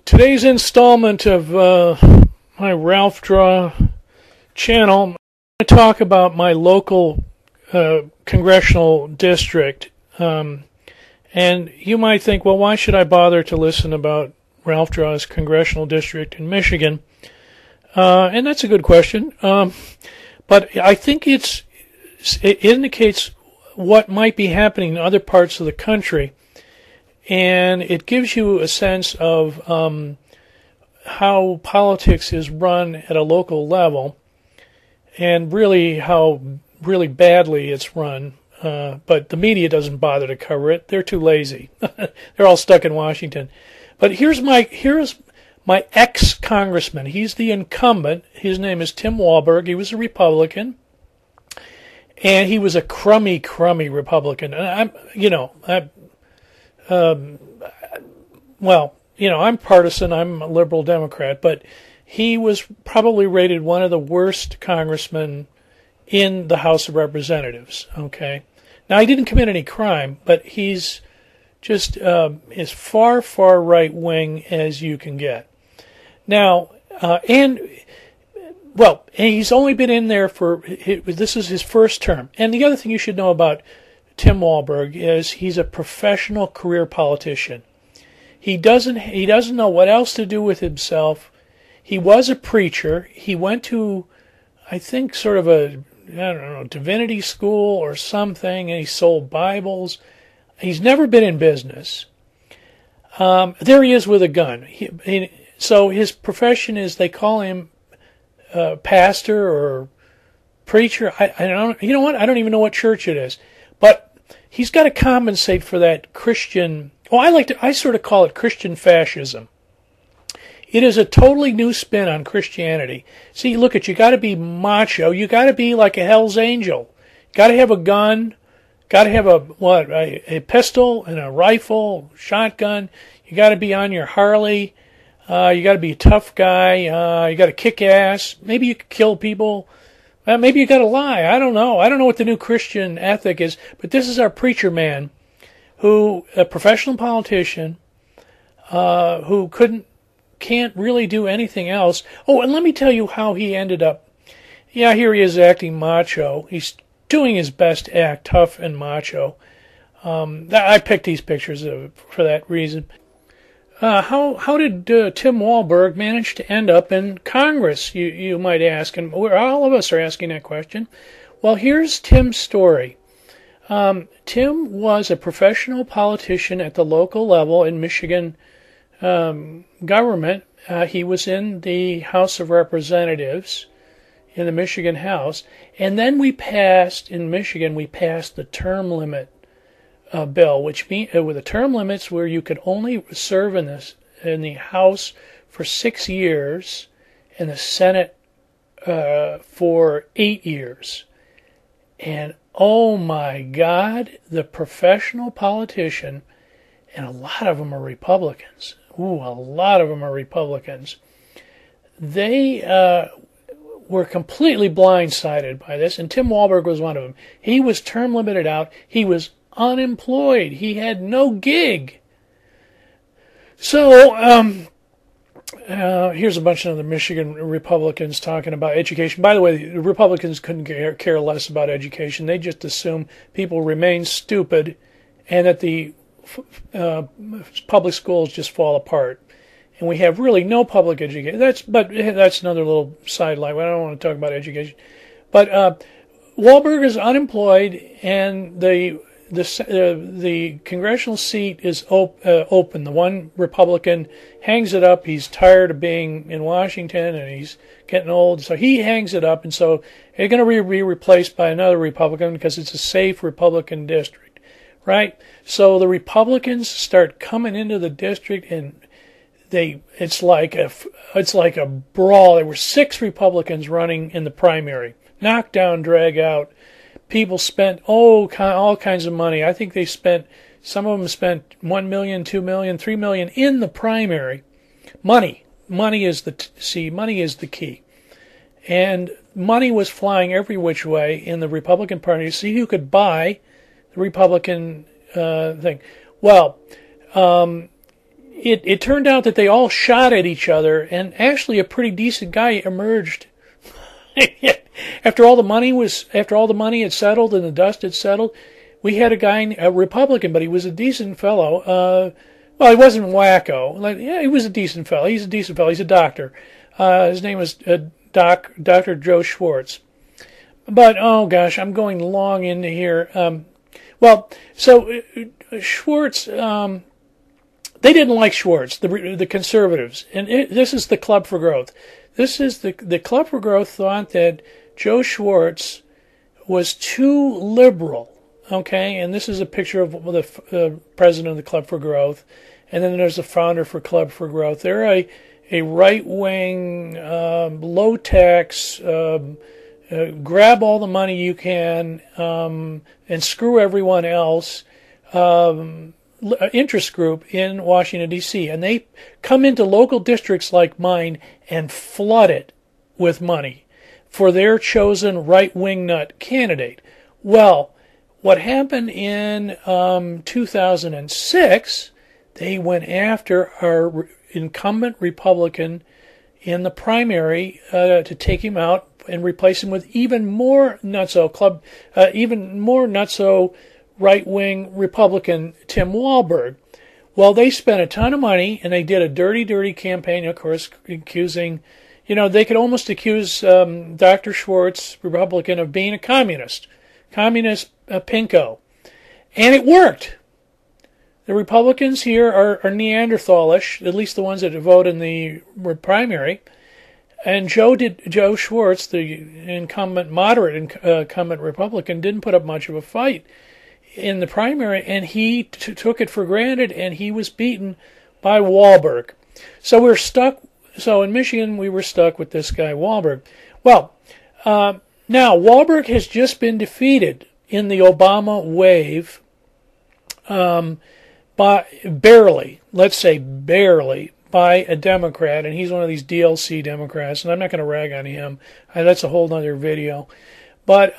Today's installment of my Ralph Draw channel, I'm going to talk about my local congressional district. And you might think, well, why should I bother to listen about Ralph Draw's congressional district in Michigan? And that's a good question. But I think it indicates what might be happening in other parts of the country. And it gives you a sense of how politics is run at a local level and really how really badly it's run. But the media doesn't bother to cover it. They're too lazy. They're all stuck in Washington. But here's my ex-congressman. He's the incumbent. His name is Tim Walberg. He was a Republican. And he was a crummy Republican. And I'm partisan. I'm a liberal Democrat, but he was probably rated one of the worst congressmen in the House of Representatives. Okay, now he didn't commit any crime, but he's just as far right wing as you can get. Now, and he's only been in there this is his first term. And the other thing you should know about Tim Walberg is he's a professional career politician. He doesn't know what else to do with himself. He was a preacher. He went to, I think, sort of divinity school or something, and he sold Bibles. He's never been in business. There he is with a gun. So his profession is, they call him pastor or preacher. I don't. You know what? I don't even know what church it is. But he's got to compensate for that Christian. I sort of call it Christian fascism. It is a totally new spin on Christianity. See, look you got to be macho. You got to be like a Hell's Angel. Got to have a gun. Got to have a pistol and a rifle, shotgun. You got to be on your Harley. You got to be a tough guy. You got to kick ass. Maybe you could kill people. Maybe you got to lie. I don't know. I don't know what the new Christian ethic is, but this is our preacher man, a professional politician, who can't really do anything else. Oh, and let me tell you how he ended up. Yeah, here he is acting macho. He's doing his best to act tough and macho. I picked these pictures for that reason. How did Tim Walberg manage to end up in Congress, you might ask, and all of us are asking that question. Well, here's Tim's story. Tim was a professional politician at the local level in Michigan government. He was in the House of Representatives, in the Michigan House, and then in Michigan we passed the term limit bill, which means with the term limits where you could only serve in the House for 6 years and the Senate for 8 years. And oh my God, the professional politician, and a lot of them are Republicans. A lot of them are Republicans. They were completely blindsided by this, and Tim Walberg was one of them. He was term limited out. He was unemployed. He had no gig. So here's a bunch of the Michigan Republicans talking about education. By the way, the Republicans couldn't care less about education. They just assume people remain stupid and that the public schools just fall apart. And we have really no public education. That's another little sidelight. I don't want to talk about education. But Walberg is unemployed, and the congressional seat is open. The one Republican hangs it up. He's tired of being in Washington, and he's getting old, so he hangs it up, and so it's going to be replaced by another Republican because it's a safe Republican district, right? So the Republicans start coming into the district, and it's like a brawl. There were 6 Republicans running in the primary, knock down, drag out. People spent all kinds of money. I think some of them spent $1 million, $2 million, $3 million in the primary. Money is the key, and money was flying every which way in the Republican Party to see who could buy the Republican thing. Well, it turned out that they all shot at each other, and actually a pretty decent guy emerged. After all the money had settled and the dust had settled, we had a Republican, but he was a decent fellow. Well, he wasn't wacko. He was a decent fellow. He's a decent fellow. He's a doctor. His name was Dr. Joe Schwartz. But, oh gosh, I'm going long into here. Schwartz, they didn't like Schwartz, the conservatives. And this is the Club for Growth. This is the Club for Growth thought that Joe Schwartz was too liberal. Okay, and this is a picture of the president of the Club for Growth, and then there's the founder for Club for Growth. They're a right-wing, low-tax, grab all the money you can, and screw everyone else, interest group in Washington, D.C. And they come into local districts like mine and flood it with money for their chosen right-wing nut candidate. Well, what happened in 2006, they went after our incumbent Republican in the primary to take him out and replace him with even more nutso right-wing Republican Tim Walberg. Well, they spent a ton of money, and they did a dirty, dirty campaign, of course, accusing, they could almost accuse Dr. Schwartz, Republican, of being a communist pinko. And it worked. The Republicans here are Neanderthalish, at least the ones that vote in the primary. And Joe Schwartz, the moderate incumbent Republican, didn't put up much of a fight in the primary, and he took it for granted, and he was beaten by Walberg. So we're stuck. So in Michigan, we were stuck with this guy Walberg. Well, now Walberg has just been defeated in the Obama wave, barely, by a Democrat, and he's one of these DLC Democrats, and I'm not going to rag on him. That's a whole other video. But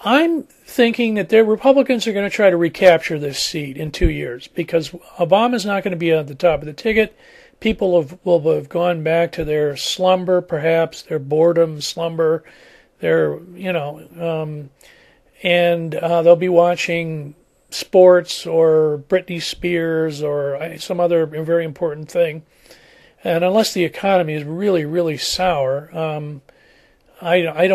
I'm thinking that the Republicans are going to try to recapture this seat in 2 years, because Obama's not going to be at the top of the ticket. People will have gone back to their slumber, perhaps, their boredom, slumber, and they'll be watching sports or Britney Spears or some other very important thing. And unless the economy is really, really sour, I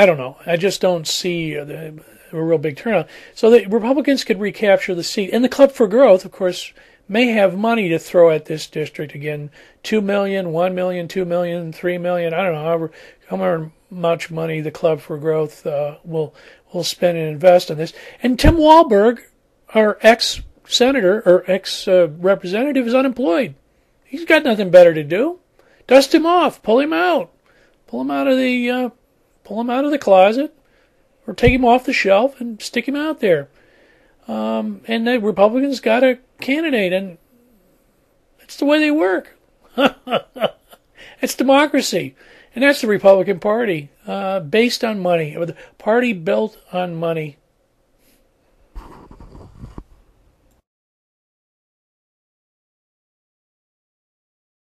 don't know. I just don't see a real big turnout. So the Republicans could recapture the seat. And the Club for Growth, of course, may have money to throw at this district again. $2 million, $1 million, $2 million, $3 million. I don't know however much money the Club for Growth will spend and invest in this. And Tim Walberg, our ex-senator or ex-representative, is unemployed. He's got nothing better to do. Dust him off. Pull him out. Pull him out of the closet, or take him off the shelf and stick him out there. And the Republicans got a candidate, and that's the way they work. It's democracy. And that's the Republican Party, based on money, or the party built on money.